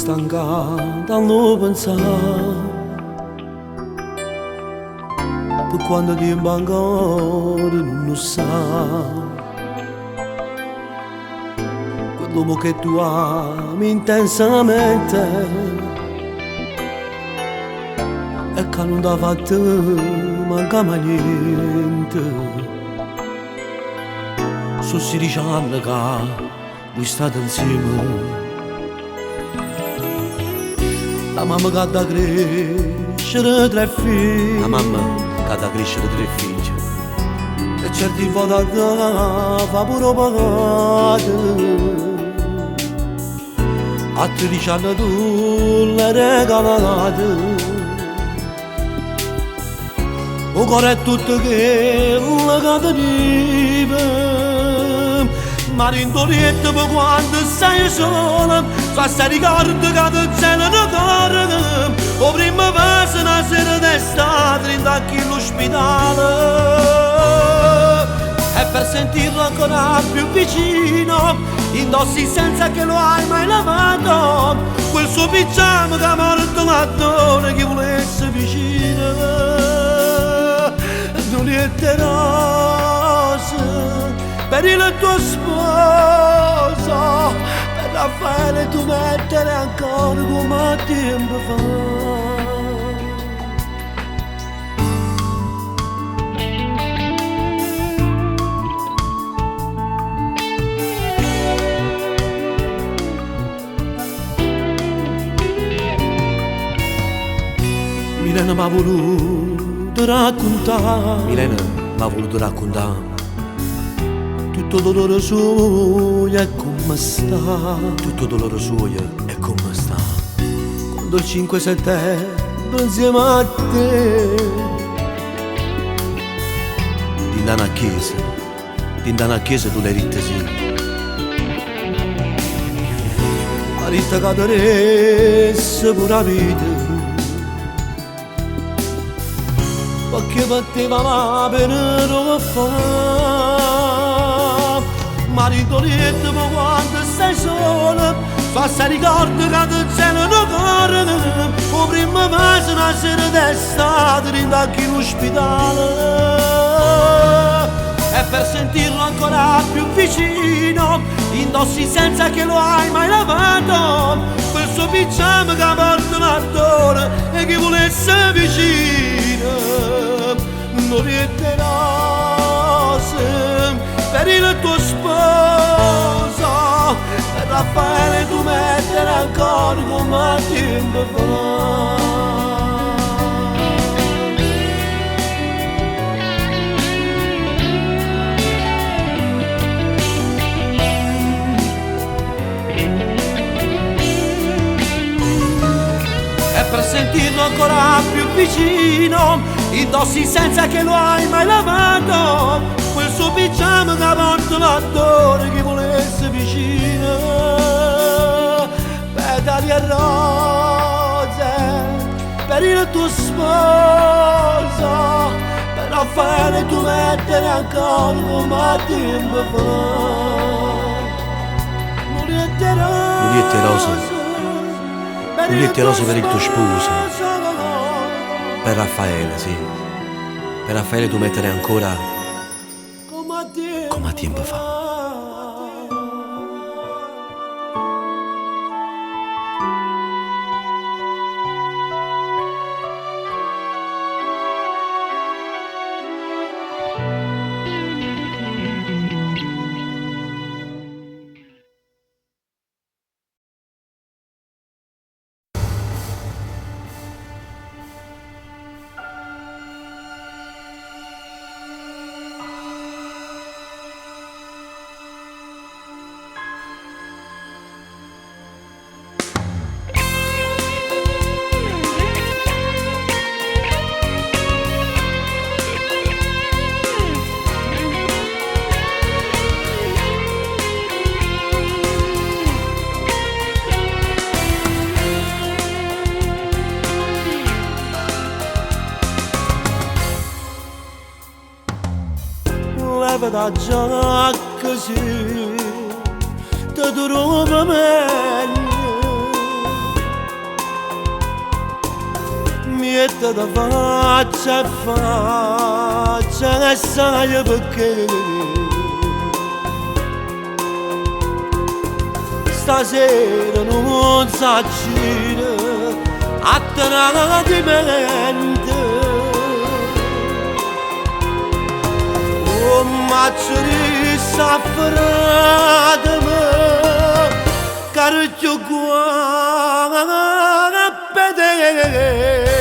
stancata a non pensare per quando tempo ancora non lo sa. Quell'uomo che tu ami intensamente e che non ti ha fatto manca mai niente. Sono 16 anni che voi state insieme. La mamma che da crescere 3 figli. La mamma che da crescere 3 figli. E certi volte fa pure pagare. A 13 anni tu le regalate. O cuore è tutto che la cadeva. Ma rindolietto per quando sei sola, se ricordi che ti cielo non corre. O prima fase una sera d'estate, rindacchi l'ospedale. E per sentirlo ancora più vicino, indossi senza che lo hai mai lavato quel suo pigiama che ha morto l'attore che volesse vicino. Giuliette rose per il tuo sposo, per Raffaele tu mettere ancora come tempo fa. Milena m'ha voluto raccontare. Milena m'ha voluto raccontare tutto dolore suo è come sta. Tutto dolore suo è come sta. Quando il 5 settembre insieme a te t'indana a chiesa tu l'hai ritta sì. La ritta caderesse pure la vita, perché batteva la pena lo fa. Maritolietto ma quando sei sola, se ricordi che ti cielo non corre. O prima fase una sera d'estate, rindacchi l'ospedale. E per sentirlo ancora più vicino, indossi senza che lo hai mai lavato quel suo pigiama che porta l'attore e che volesse vicino. Noriette rose per il tuo sposo, per Raffaele tu mettere ancora come tempo fa. E per sentirlo ancora più vicino, indossi senza che lo hai mai lavato quel suo pigiama che porta l'attore che volesse vicino. Petali e rose per il tuo sposo, per Raffaele tu mettere ancora come tempo fa. Muliette rose per il tuo sposo, per Raffaele, sì. Per Raffaele tu mettere ancora come tempo fa. leva da giacca sì, ti trova meglio, mette da faccia a faccia e sai perché stasera non s'accide a tradimento un mazzo di saffratemi caricchio guana a pedere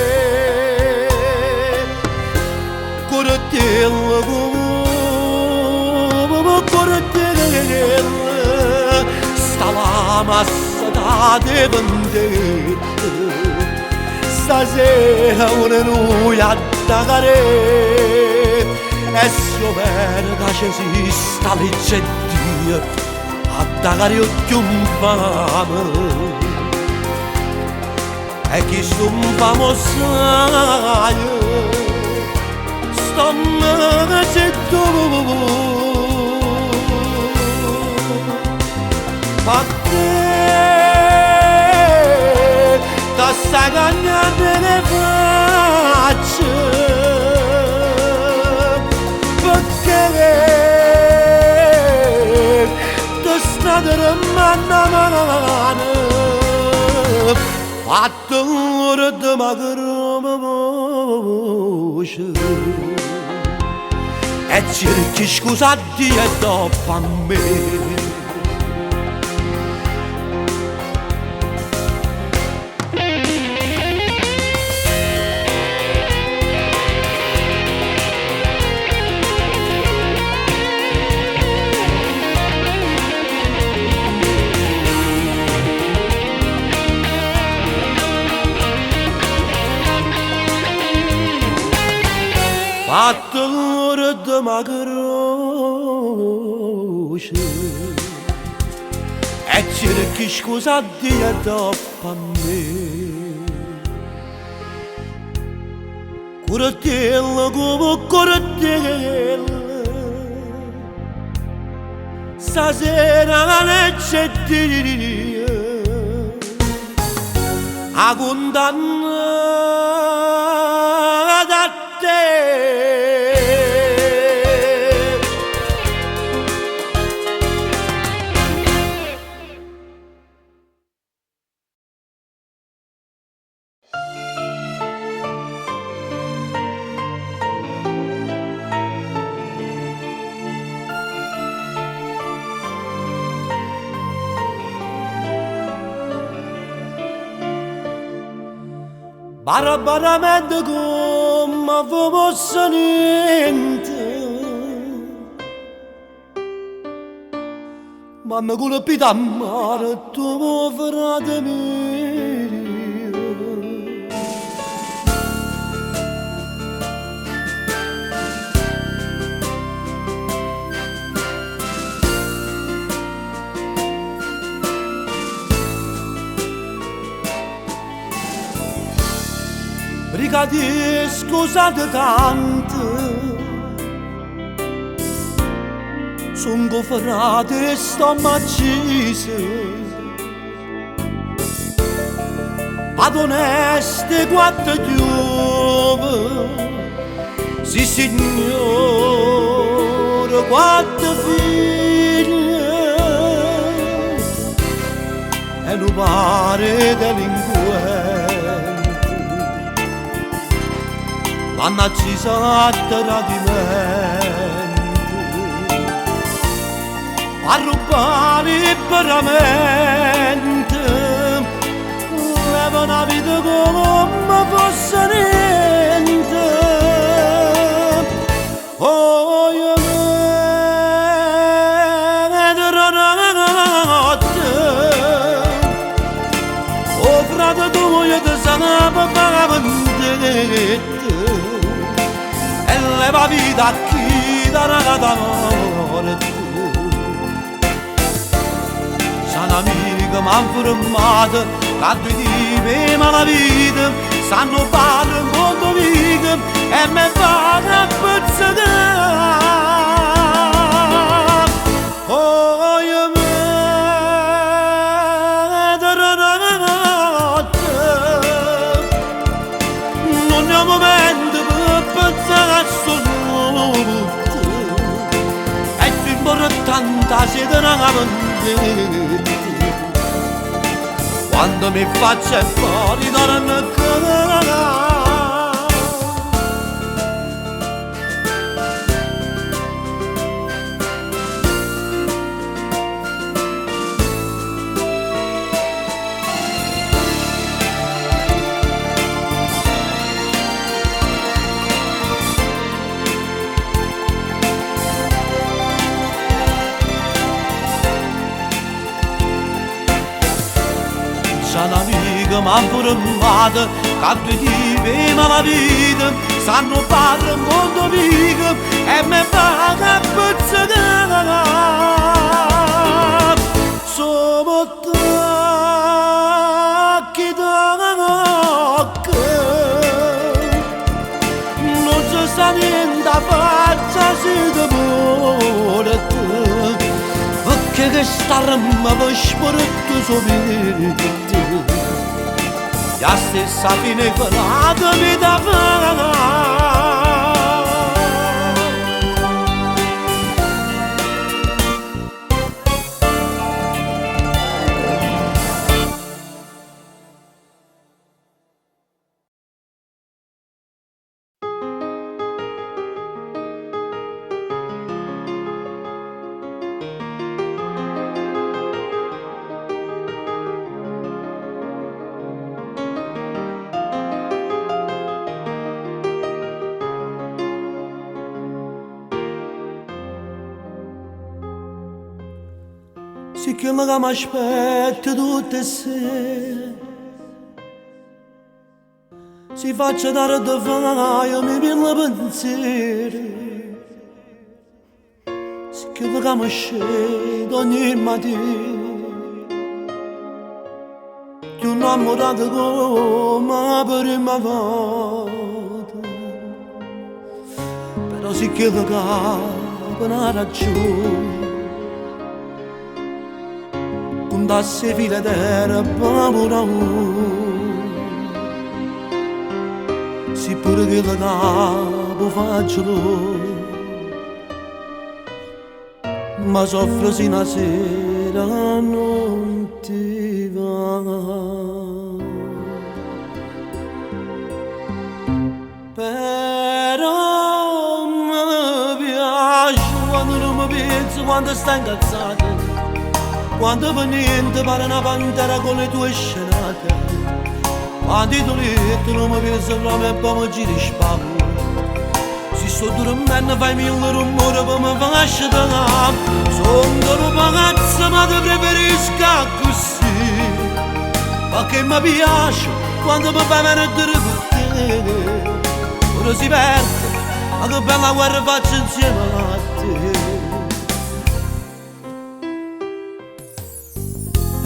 correttello come correttello sta la massa da vendetta stasera una noi a dagare e se verga ci si sta legge Dio a dagare occhio un fame e chi son famo sai sto me c'è tu ma te da sta cagnando le facce perché da sta manna mano fatto ora di magroma voce e cerchi scusa a Dio e dopo a me fatto l'ora di magrosce e cerchi scusa a Dio dopo a me correttello come correttello stasera non c'è Dio a condanna da te barabaramente come fosse niente ma mi colpita a mare tuo frate mio brigadier scusate tanto son gofrate e sto macise ad oneste quattro giove sì signore quattro figlie e lo pare delinquente l'hanno accisa a tradimento a rubare veramente leva una vita come fosse niente oh io vedrò notte oh frate tu io ti sanava pagamente e leva vita a chi darà d'amore sono amiche m'han formato che di me ma la vita sanno fare un mondo amico e me fanno a pezzare oh io vedrò notte fantasia non avete quando mi faccio fuori da una cara. Un'amica m'ha formata, che due tipi la vita, sanno fare un mondo amico e mi fa che puzzicare. Sono tacchi d'occhio, non si sa niente a faccia si ti vuole te, perché che sta ramma per sporto sopra. La stessa fine farata mi da fare. Sì che mi aspetta tutte sere, si faccia dare da fare, io mi pieno pensieri. Sì che mi scendo ogni mattina, più innamorato come prima volta. Però sì che mi capo una ragione, da se fila d'era paura si pure che la capo faccio ma soffro se una sera non ti va. Però mi piace quando non mi penso, quando stai incazzata, quando per niente pare una pantera con le tue scenate, quando tu letto non mi penso proprio e poi mi giri spavolo. Se sto dormendo fai mille rumori per mi far da. Sono un ragazzo ma ti preferisco così, perché mi piace quando mi fai venire con te. Ora si perde, ma che bella guerra faccio insieme a te.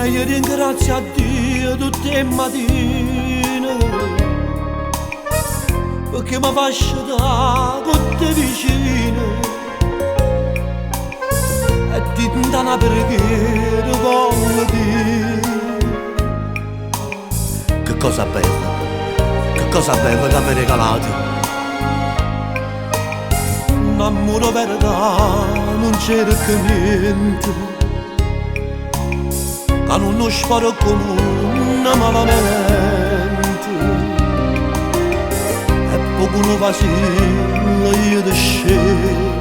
E io ringrazio a Dio tutte le mattine, perché mi faccio da con te vicino e ti da una preghiera voglio dire. Che cosa bella che mi regalate, un amore verità non cerca niente, che non sparo comune malamente, e poco non vacilla io di scena,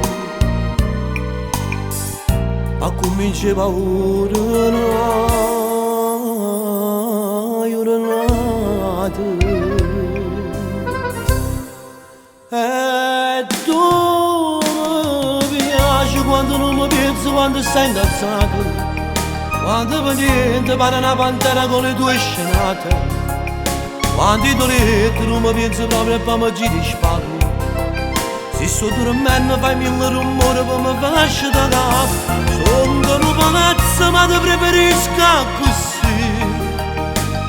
ma comincia paura e tu mi piaci quando non mi penso, quando stai ingazzato, quando per niente pare una pantera con le tue scenate, quando ti letto non mi penso proprio e poi mi giri spavolo. Se sto dormendo fai mille rumori per mi far da capo. Sono un ragazzo ma ti preferisco così,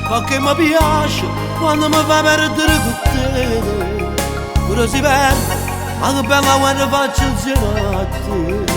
perché mi piace quando mi fai perdere con te. Ora si perde, ma che bella guerra faccio insieme a te.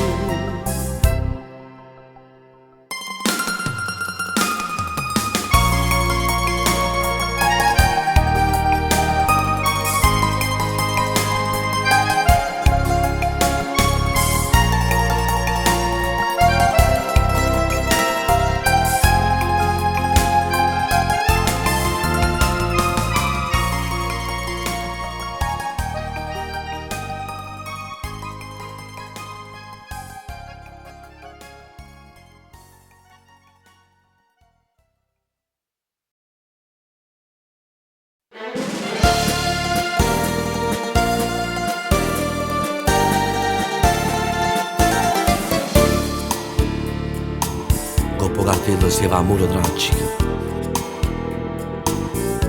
fratello stava amore tragico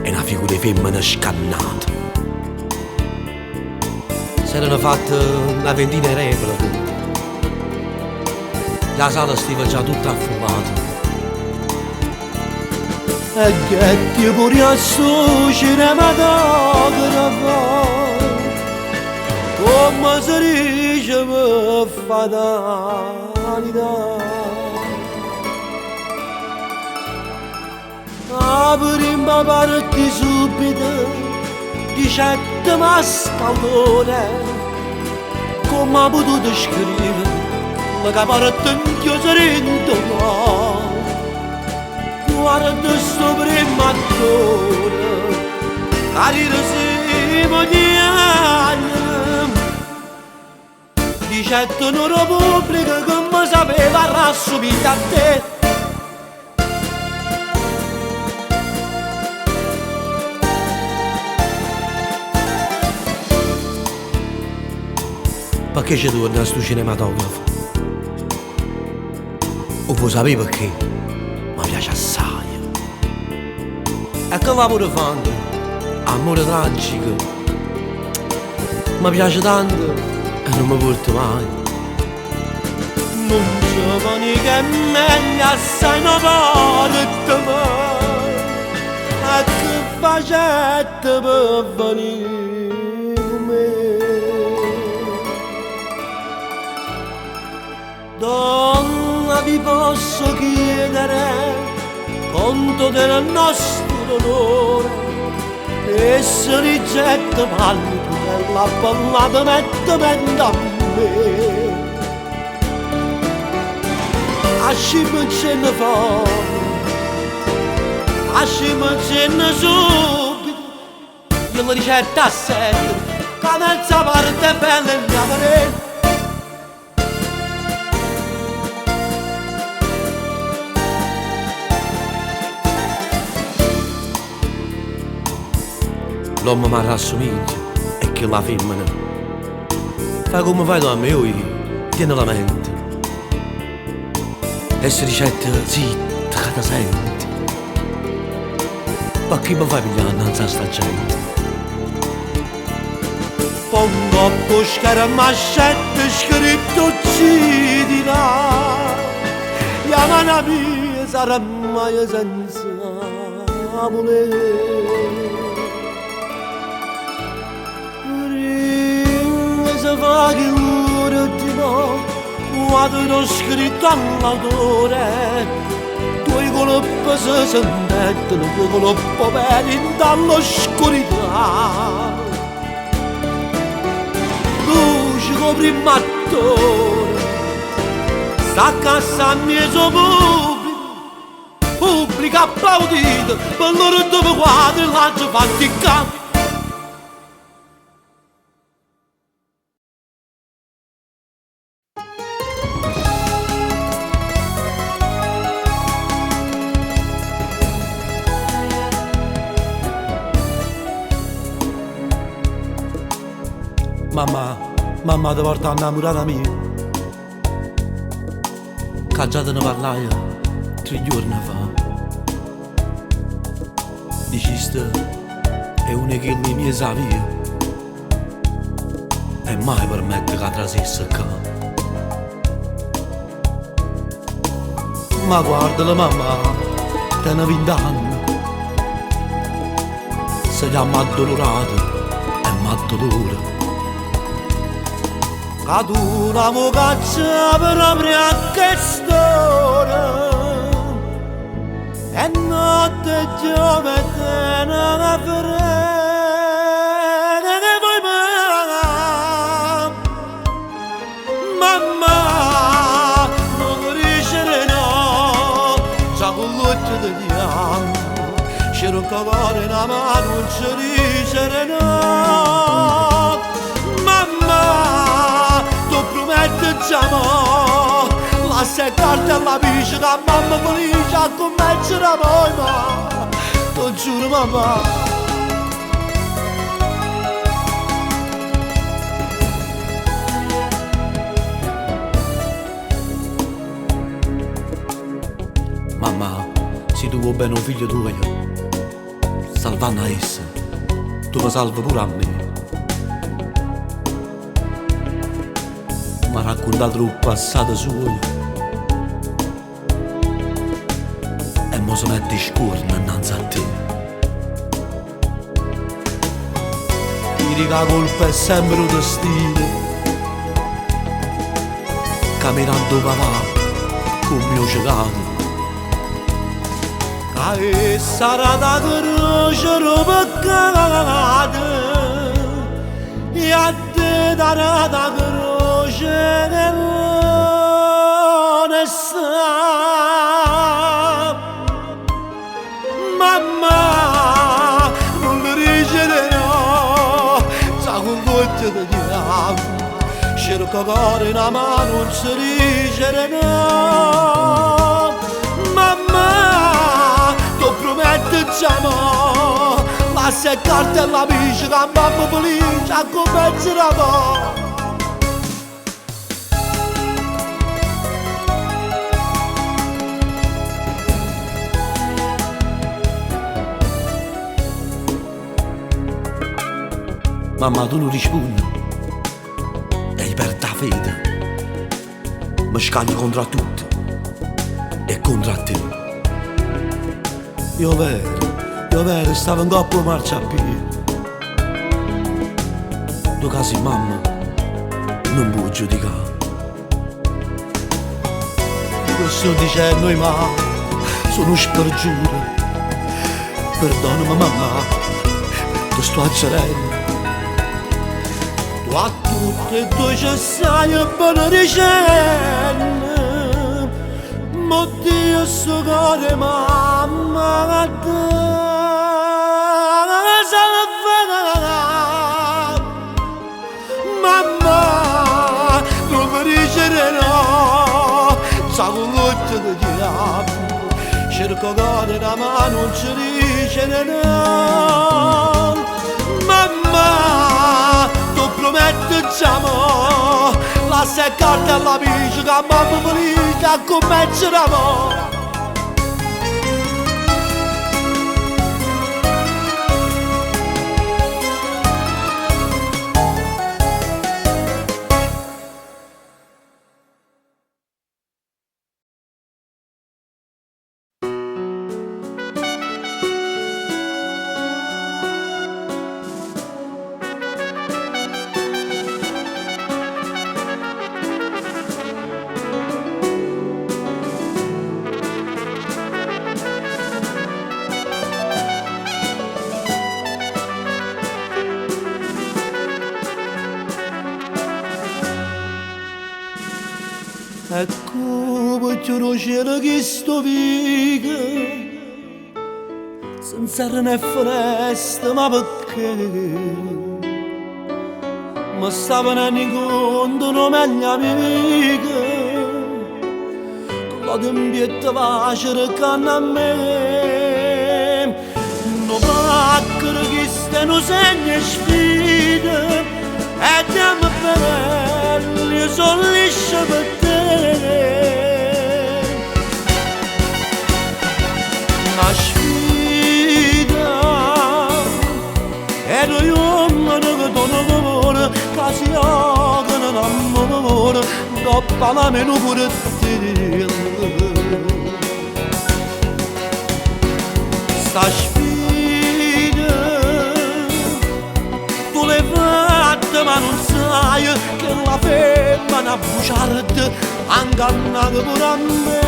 e una figura di femmina scannata. Si erano fatte una ventina di repliche. La sala stava già tutta affumata. E che ti pure a su cinematografa, come si dice per fatalità. La prima parte subito dicette mascalone, come ha potuto scrivere la parte in chiuso. Guarda sto primo attore, caririssimo di anni, dicendo in Repubblica che mi sapeva rassomiglia a te. Perché ci torna a sto cinematografo? O voi sapete perché? Mi piace assai. E che lavoro fanno? Amore tragico. Mi piace tanto e non mi porto mai. Non giovani che è meglio assai non porto mai. E che facette per venire con me? Donna, vi posso chiedere conto del nostro dolore, e se rigetta pallido e la ballata mette mente a me. Ascima ce ne fuori, ascima ce ne subito, io la ricetta a sette, che terza parte è bella e mia parete. L'uomo mi rassomiglia e che la femmina fa come fai tu a me, io tieni la mente e si ricetta zitta che ti senti, perché mi fai pigliare innanzi a sta gente. Pongo a buscare mascette scritto uccidila, la mano mia sarà mai senza amore. Se fa che l'ultimo quando l'ho scritto all'autore, due colpi si sentono, due colpi veri dall'oscurità. Luce copri il mattone, sta a casa mia so pubblica applaudito, per loro due quadri l'hanno fatti campo. Mamma ti porta innamorata mia, che già te ne parlai 3 giorni fa. Diciste è una che le mie sa via e mai permette che trasesse qua. Ma guardala mamma, te ne 20 anni, se chiama addolorato e m'addolora. Ad una vocaccia proprio a quest'ora e notte giovane una frega che vuoi mamma non riesce no già con l'occhio di bianco c'era un cavallo in mano non ci riesce no mamma promettiamo la secarta e la bici da mamma felice a commettere poi ma lo giuro mamma. vuoi bene un figlio tuo, salvando a essa, tu mi salvi pure a me. Mi ha raccontato il passato suo e mo si mette scorna innanzi a te. Ti dico la colpa è sempre un destino, camminando papà con mio cecano. E sarà da croce peccato e a te darà da croce che non sta. Mamma non mi ricererò, sa con goccia di diavolo, cerco cuore in mano non si ricererà. Mamma tu prometti già, ma se carta e la bici che mamma felice a compenserà. Mamma tu non rispondi e hai perso la fede, mi scagli contro tutti e contro te. Io vero, stavo in coppa a marciapiede. Tu casi mamma, non puoi giudicare. Questo dicendo ma sono spergiuro. Perdonami mamma, ti sto accedendo. Tu a tutte e due ci sai e buona ricetta. Ma Dio sto cuore mamma a te salverà. Mamma non mi ricererò, sa con goccia di diavolo, cerco cuore da mano non ci ricererò. Mamma tu prometti già la seccarta e la bici che mamma felice a compenserà. E come chiaro cielo che sto viga, senza né foresta, ma perché? Ma stava in conto non meglio amica, con la tempietta pace che a me. Non pacchero che stiano segni e sfide, e diamo belli, sono liscia per te. Una sfida e noi uomini che danno amore, che si augano l'amore, dopo la meno pure te. Sta sfida tu l'hai fatta ma non sai che la femmina a bruciarti ha ingannato pure a me.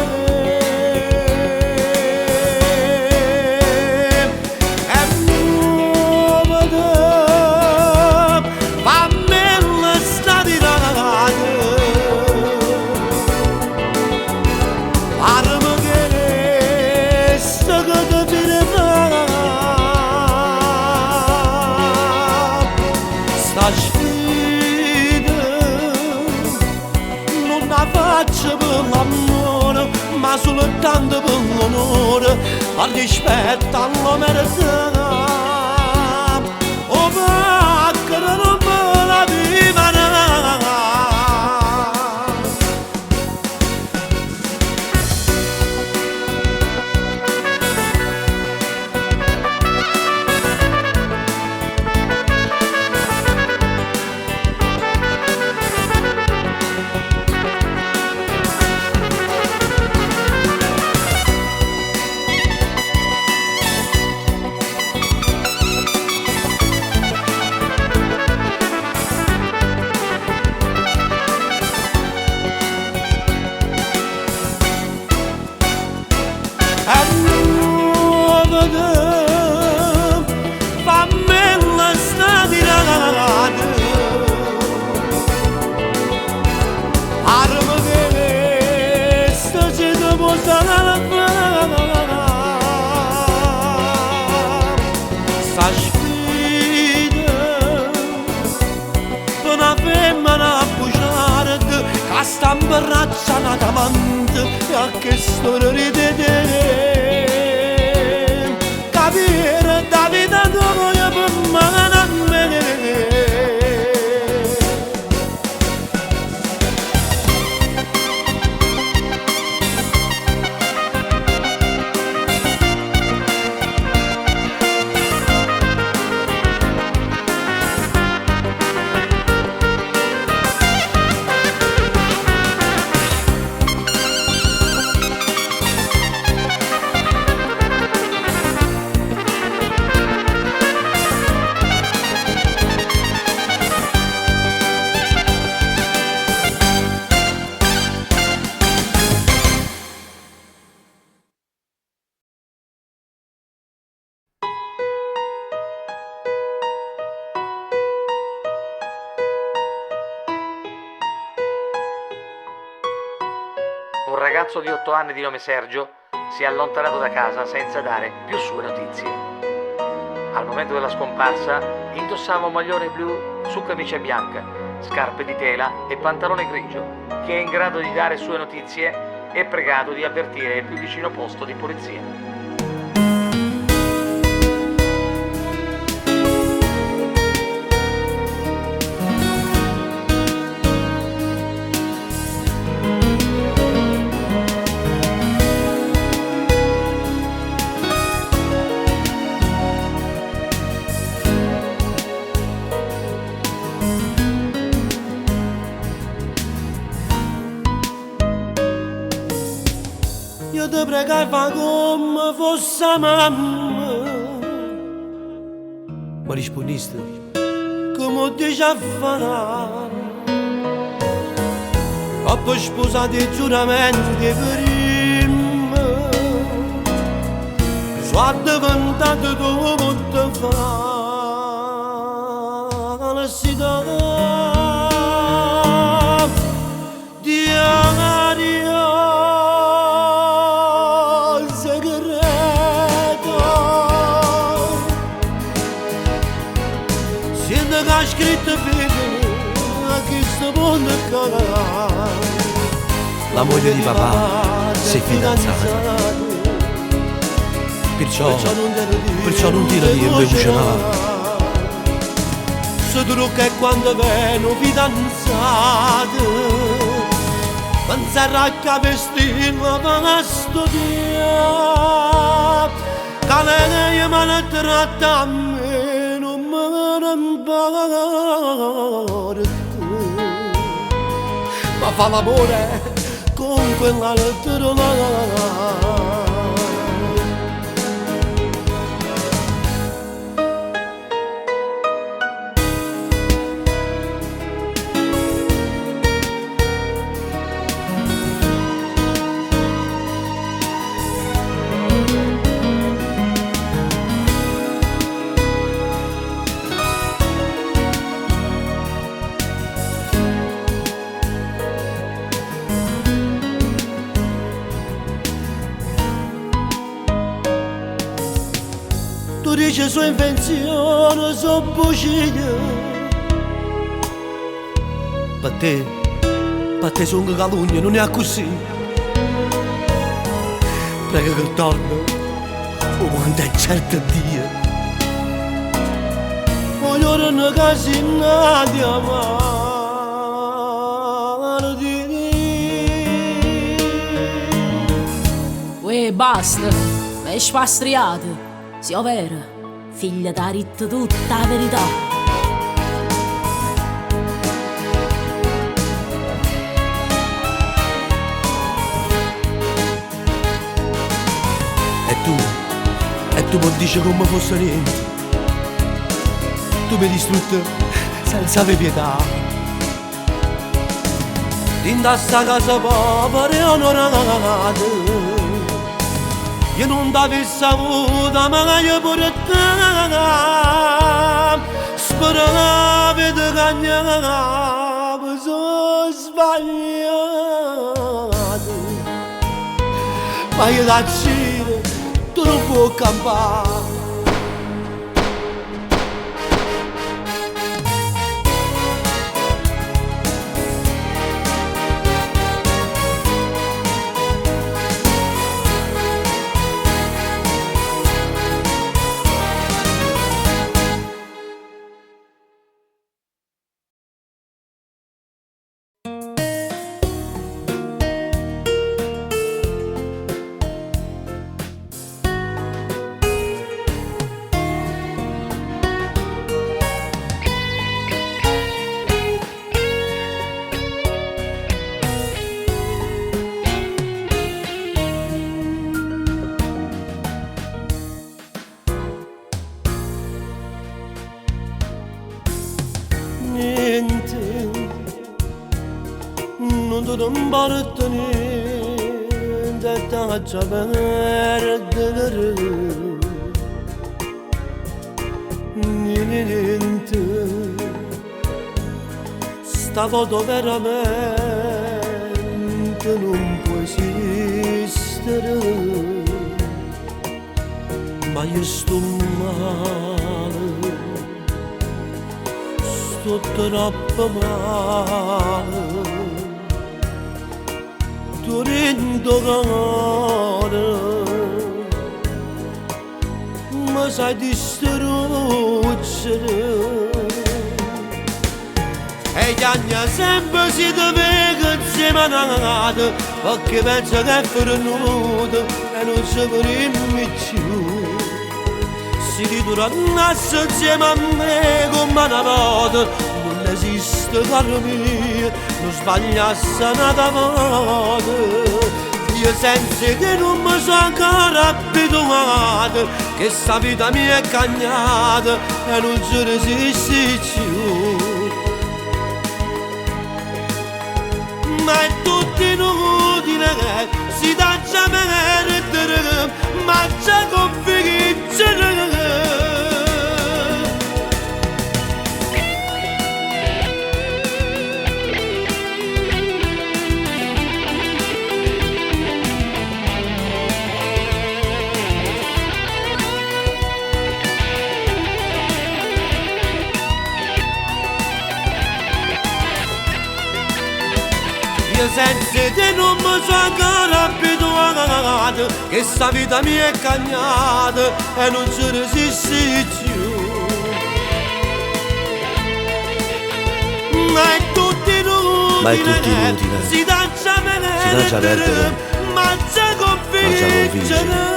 Ma soltanto per l'onore, al rispetto alla merità. Oh, pacchero non me la viverà. s'imbracciano davanti a che storia di te. Capire da vita tua per mano a me. Un ragazzo di 8 anni di nome Sergio si è allontanato da casa senza dare più sue notizie. Al momento della scomparsa indossava un maglione blu su camicia bianca, scarpe di tela e pantalone grigio. Chi è in grado di dare sue notizie è pregato di avvertire il più vicino posto di polizia. Io ti prego fa come fosse mamma. Ma rispondiste come dici a fare. Ho poi sposato i giuramenti di prima. Sono diventato tutto falsità. Siento che ha scritto bene a chi sta buona cara. La moglie di papà si è fidanzata, perciò non ti lo dire emozionava. Se tu che quando vengo fidanzato pensare che vestino per studiare, che lei mi ha trattato a me non mi importa. Ma fa l'amore con quella lettera là. Tu dici sua invenzione, sua bugia. Per te sono calunnia, non è così. Prega che torna, o quando è certo Dio. Voglio una casina di amarti. Uè, basta, è spastriato. Sia vera, figlia t'ha detto tutta la verità. E tu puoi dire come fosse niente. Tu mi hai distrutto senza avere pietà. In sta casa povera e onorata, io non t'avessi avuta, ma io pure te speravo di cagnare, sono sbagliato. Ma io da giro, tu non puoi campare. non ti imbartene taccia perdere niente. Sta foto veramente non può esistere, ma io sto male, sto troppo male, tu rendo cuore, ma sai distruggere. E gli anni sempre si deve insieme a nata, perché pensa che è venuto e non ci vorremmo più. Si ritornasse insieme a me come una volta, non esiste caro mio, non sbagliasse una volta. Io senza che non mi sono ancora abituato, che sta vita mia è cagnata e non ci resiste più. Ma è tutto inutile che si dà già perdere, ma già configgere. Io senza te non mi sono ancora abituato, che sta vita mia è cagnata e non ci resiste più. Ma è tutto inutile, si dà già perdere, ma già configgere.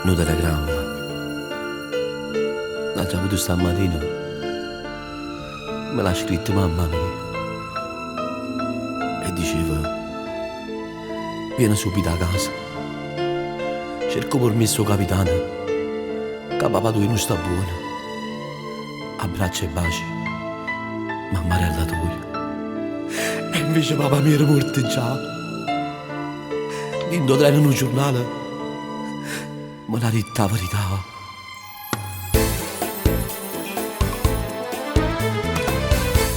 Non telegramma. L'ha già avuto stamattina. Me l'ha scritto mamma mia. E diceva: vieni subito a casa. Cerco permesso capitano, che papà tu non sta buono. Abbraccia e baci. Mamma era la tua. E invece papà mi era morto già. Dentro treno in un giornale me l'ha detta la verità.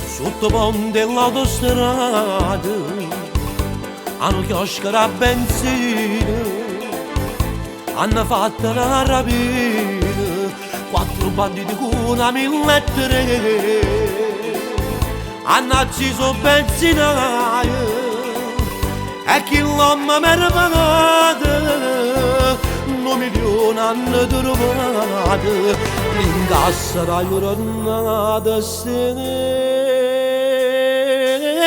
Sotto ponte l'autostrada hanno chiosco da benzina, hanno fatto una rapina, 4 banditi con una 1003, hanno acceso benzinaio e chi l'uomo mi era pagato 1 milione hanno trovato, l'incassa da giornata se ne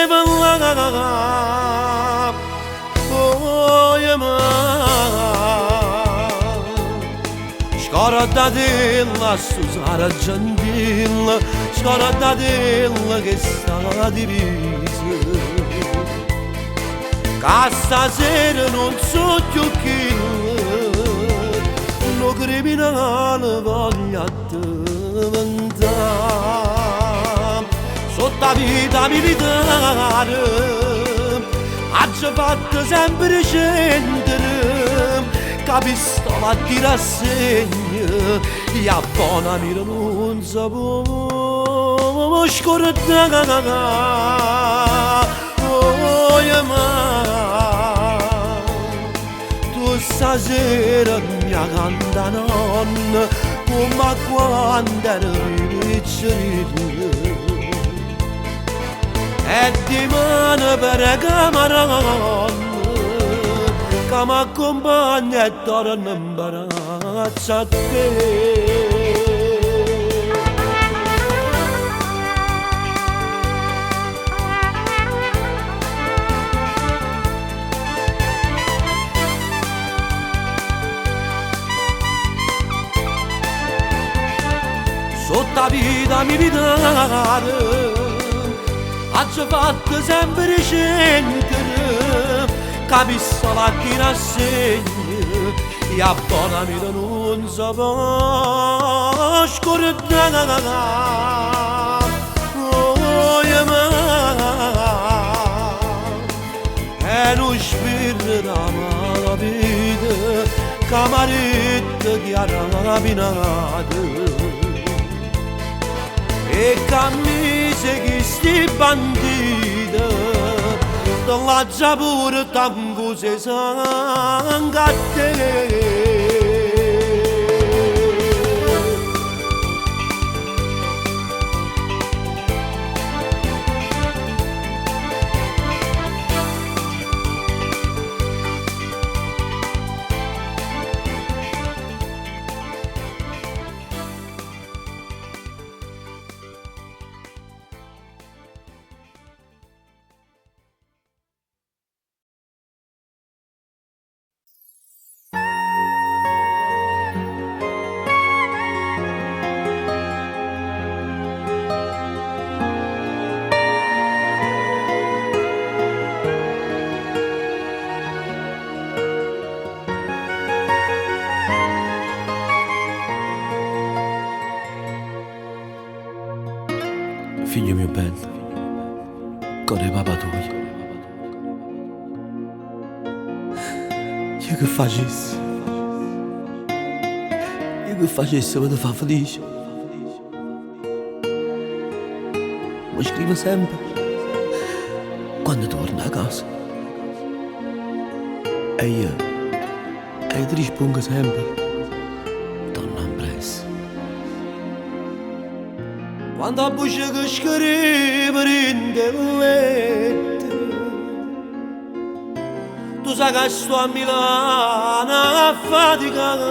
va là. Oh, ma scordatella, Susana Gentilla, scordatella che sta divisa, che stasera non so più chi, un criminale voglia diventare. Sotto la vita militare ha già fatto sempre scendere, che la pistola ti rassegna, e a buona mira non si può scordare. Oh, ma tu stasera mia canta nonna, come quando ero piccolino, e di mano per camarone, che mi accompagna e torna in braccio a te. sotto la vita militare, ha fatto sempre scendere, capisco la chi rassegna, e abbonami non si può scordare. E non spirito da mala vita, camaretta che ha rapinato, e cammise che sti banditi, dalla pure tango se sangue a te. Figlio mio bello, cuore papà tuo. Io che facessi? Io che facessi per ti far felice? Mi scrivo sempre quando torno a casa. E io ti rispondo sempre, torno presto. Quando a voce che scrive rinde lettere, tu sai che sto a Milano a faticare,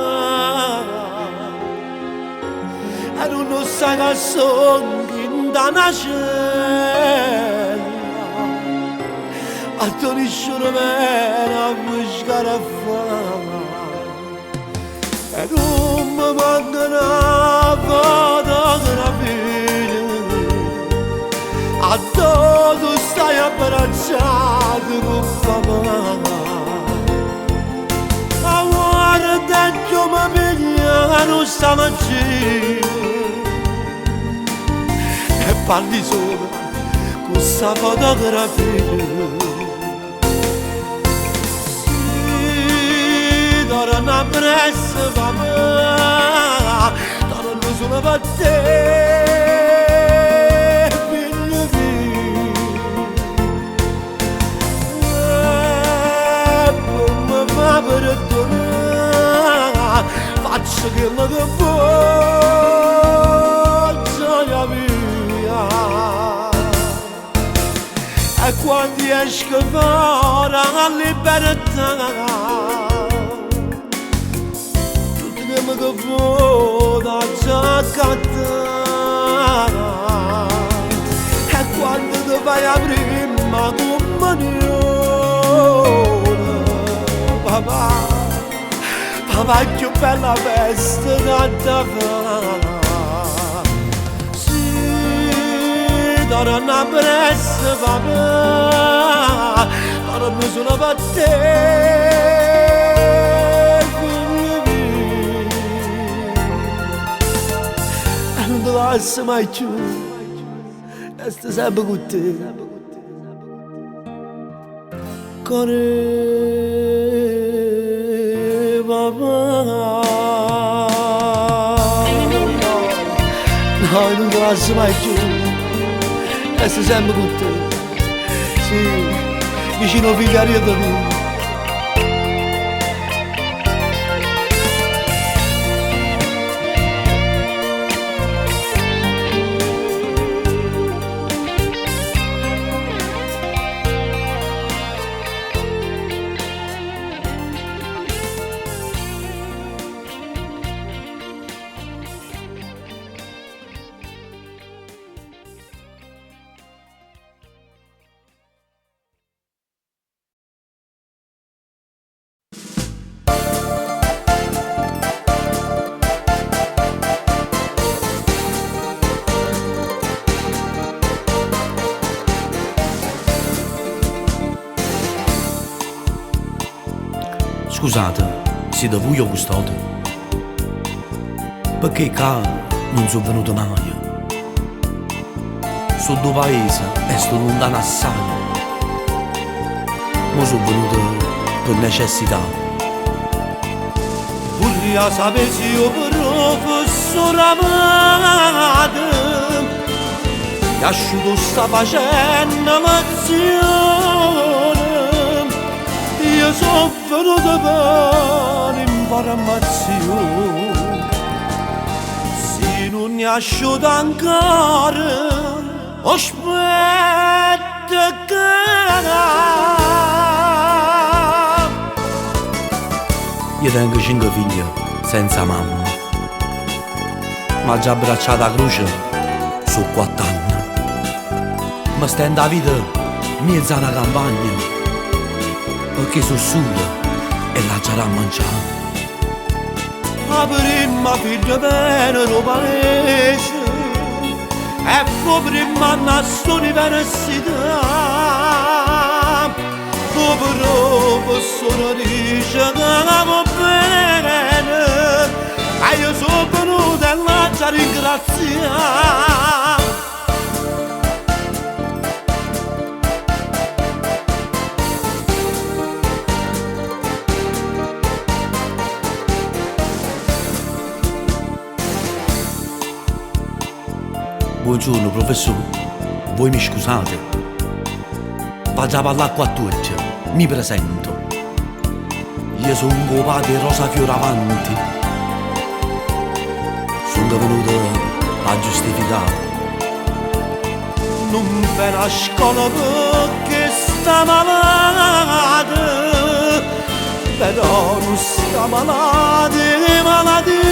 e tu non sai che sono in una cella, a tu nessuno viene a buscare a fare, e non mi manca una fotografia. A dove stai abbracciato con papà, ma guarda che mi pigliano stamattina e parli solo con questa fotografia. Sì, torna presto papà, torno solo per te. Per tornare faccio quello che voglio via, e quando esco fuori a libertà tutto quello che voglio già cantare, e quando ti vai a prima comunione, papà, papà è più bella festa da fare. Sì, torna presto papà, torno solo per te, figlio mio, e non ti lascio mai più, resto sempre con te. Papà, no, non ti lascio mai più, resto sempre con te, sì, vicino figliario da me. Scusate, siete voi o custode? Perché qua non sono venuto mai. Sono due paesi e sto lontano assai. Ma sono venuto per necessità. Vorrei sapere se io professore amate che asciutto sta facendo lezione. Io sono venuto per informazione. Se non ne asciutto ancora, aspetta che Io tengo 5 figli senza mamma, ma già abbracciata a croce su 4 anni. Ma stendo a vita mezza una campagna, perché sono sola e la già a mangiare. La prima figlia venne paese e poi prima nasce l'università. Poi professore dice che la va bene e io sono venuto e la già ringrazia. Buongiorno professore, voi mi scusate? Vado a parlare qua a tutti, mi presento. Io sono un padre Rosa Fioravanti. Sono venuto a giustificare. Non vai a scuola perché sta malata, però non sta malata di malattie.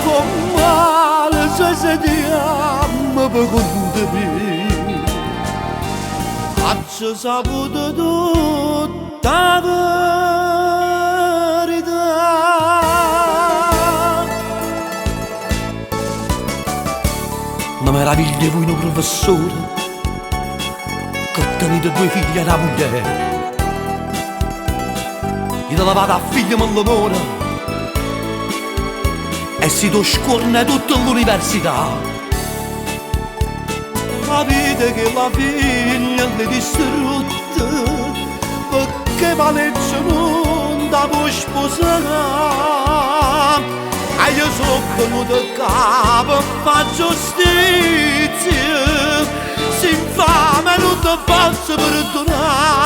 Con male se sediamo per conto mio. Faccio saputo tutta la verità. Una meraviglia voi un professore che tenete 2 figli e una moglie. Gli lavate a figlio me l'amore e si do scorne tutta l'università. La vita che la figlia è distrutta perché Valencia non da può sposare. E io sono venuto a capo e fa giustizia, si infame non ti posso perdonare.